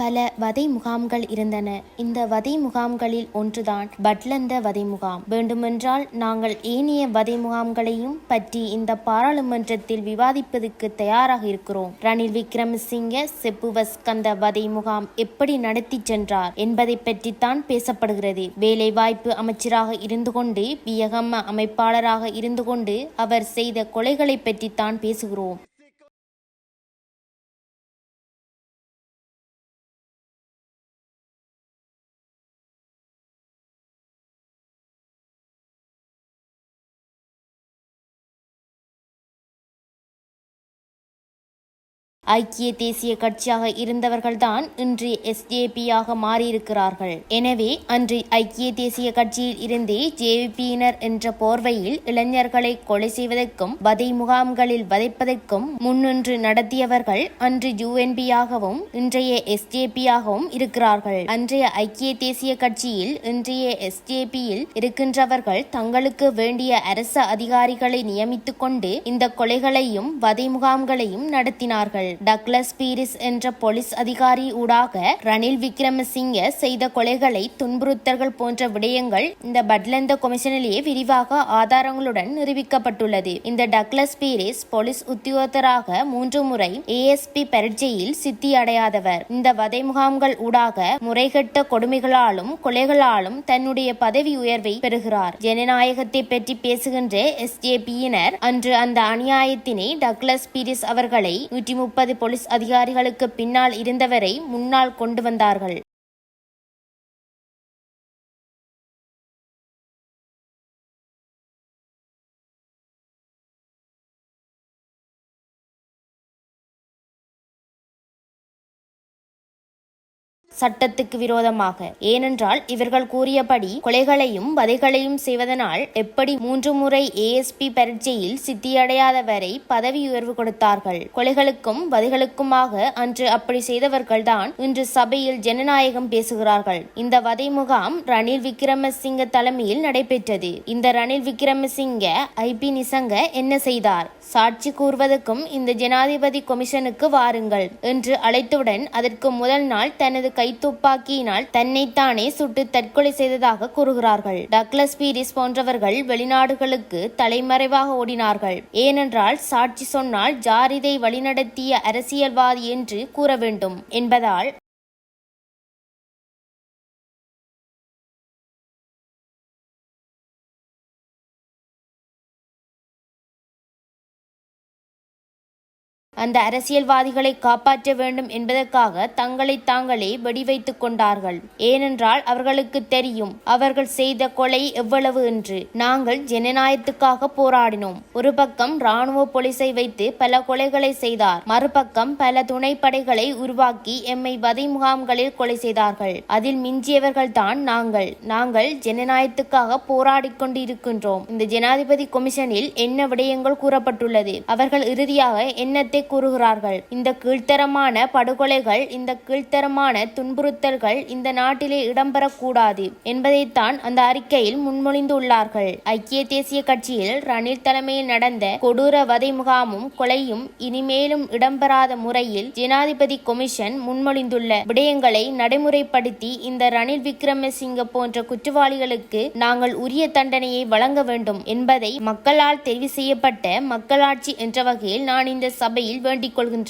பல வதை முகாம்கள் இருந்தன. இந்த வதை முகாம்களில் ஒன்றுதான் பட்லந்த வதை முகாம். வேண்டுமென்றால் நாங்கள் ஏனைய வதை முகாம்களையும் பற்றி இந்த பாராளுமன்றத்தில் விவாதிப்பதற்கு தயாராக இருக்கிறோம். ரணில் விக்ரமசிங்க செப்புவஸ்கந்த வதை முகாம் எப்படி நடத்தி சென்றார் என்பதை பற்றித்தான் பேசப்படுகிறது. வேலைவாய்ப்பு அமைச்சராக இருந்து கொண்டு வியகம்ம அமைப்பாளராக இருந்து கொண்டு அவர் செய்த கொலைகளை பற்றித்தான் பேசுகிறோம். ஐக்கிய தேசிய கட்சியாக இருந்தவர்கள்தான் இன்று SJPயாக மாறியிருக்கிறார்கள். எனவே அன்று ஐக்கிய தேசிய கட்சியில் இருந்து JVPயினர் என்ற போர்வையில் இளைஞர்களை கொலை செய்வதற்கும் வதை முகாம்களில் வதைப்பதற்கும் முன்னின்று நடத்தியவர்கள் அன்று UNPயாகவும் இன்றைய SJPயாகவும் இருக்கிறார்கள். அன்றைய ஐக்கிய தேசிய கட்சியில் இன்றைய SJPயில் இருக்கின்றவர்கள் தங்களுக்கு வேண்டிய அரசு அதிகாரிகளை நியமித்துக் கொண்டு இந்த கொலைகளையும் வதை முகாம்களையும் நடத்தினார்கள். டக்ளஸ் பீரிஸ் என்ற போலீஸ் அதிகாரி ஊடாக ரணில் விக்ரமசிங்க செய்த கொலைகளை, துன்புறுத்தல்கள் போன்ற விடயங்கள் இந்த பட்லந்த கொமிஷனிலேயே விரிவாக ஆதாரங்களுடன் நிரூபிக்கப்பட்டுள்ளது. இந்த டக்ளஸ் பீரிஸ் போலீஸ் உத்தியோகத்தராக 3 முறை ASP பரீட்சையில் சித்தி அடையாதவர். இந்த வதை முகாம்கள் ஊடாக முறைகெட்ட கொடுமைகளாலும் கொலைகளாலும் தன்னுடைய பதவி உயர்வை பெறுகிறார். ஜனநாயகத்தை பற்றி பேசுகின்ற SJPயினர் அன்று அந்த அநியாயத்தினை டக்ளஸ் பீரிஸ் அவர்களை 130 போலீஸ் அதிகாரிகளுக்கு பின்னால் இருந்தவரை முன்னால் கொண்டு வந்தார்கள். சட்டத்துக்கு விரோதமாக. ஏனென்றால் இவர்கள் கூறியபடி கொலைகளையும் வதைகளையும் செய்வதனால் எப்படி 3 முறை ASP பரீட்சையில் சித்தியடையாதவரை பதவி உயர்வு கொடுத்தார்கள். கொலைகளுக்கும் வதைகளுக்குமாக அன்று அப்படி செய்தவர்கள்தான் இன்று சபையில் ஜனநாயகம் பேசுகிறார்கள். இந்த வதை முகாம் ரணில் விக்ரமசிங்க தலைமையில் நடைபெற்றது. இந்த ரணில் விக்ரமசிங்க IP நிசங்க என்ன செய்தார்? சாட்சி கூறுவதற்கும் இந்த ஜனாதிபதி கொமிஷனுக்கு வாருங்கள் என்று அழைத்தவுடன் அதற்கு முதல் நாள் தனது கைத்துப்பாக்கியினால் தன்னைத்தானே சுட்டு தற்கொலை செய்ததாக கூறுகிறார்கள். டக்ளஸ் பீரிஸ் போன்றவர்கள் வெளிநாடுகளுக்கு தலைமறைவாக ஓடினார்கள். ஏனென்றால் சாட்சி சொன்னால் ஜாரிதை வழிநடத்திய அரசியல்வாதி என்று கூற வேண்டும் என்பதால் அந்த அரசியல்வாதிகளை காப்பாற்ற வேண்டும் என்பதற்காக தங்களை தாங்களே வெடிவைத்துக் கொண்டார்கள். ஏனென்றால் அவர்களுக்கு தெரியும் அவர்கள் செய்த கொலை எவ்வளவு என்று. நாங்கள் ஜனநாயகத்துக்காக போராடினோம். ஒரு பக்கம் இராணுவ போலீஸை வைத்து பல கொலைகளை செய்தார், மறுபக்கம் பல துணைப்படைகளை உருவாக்கி எம்மை வதை முகாம்களில் கொலை செய்தார்கள். அதில் மிஞ்சியவர்கள் தான் நாங்கள் ஜனநாயகத்துக்காக போராடி கொண்டு இருக்கின்றோம். இந்த ஜனாதிபதி கொமிஷனில் என்ன விடயங்கள் கூறப்பட்டுள்ளது? அவர்கள் இறுதியாக என்னத்தை கூறுகிறார்கள்? இந்த கீழ்த்தரமான படுகொலைகள், இந்த கீழ்த்தரமான துன்புறுத்தல்கள் இந்த நாட்டிலே இடம்பெறக்கூடாது என்பதைத்தான் அந்த அறிக்கையில் முன்மொழிந்துள்ளார்கள். ஐக்கிய தேசிய கட்சியில் ரணில் தலைமையில் நடந்த கொடூர வதை முகாமும் கொலையும் இனிமேலும் இடம்பெறாத முறையில் ஜனாதிபதி கொமிஷன் முன்மொழிந்துள்ள விடயங்களை நடைமுறைப்படுத்தி இந்த ரணில் விக்ரமசிங்க போன்ற குற்றவாளிகளுக்கு நாங்கள் உரிய தண்டனையை வழங்க வேண்டும் என்பதை மக்களால் தெரிவு செய்யப்பட்ட மக்களாட்சி என்ற வகையில் நான் இந்த சபையில் வேண்டிக் கொள்கின்றேன்.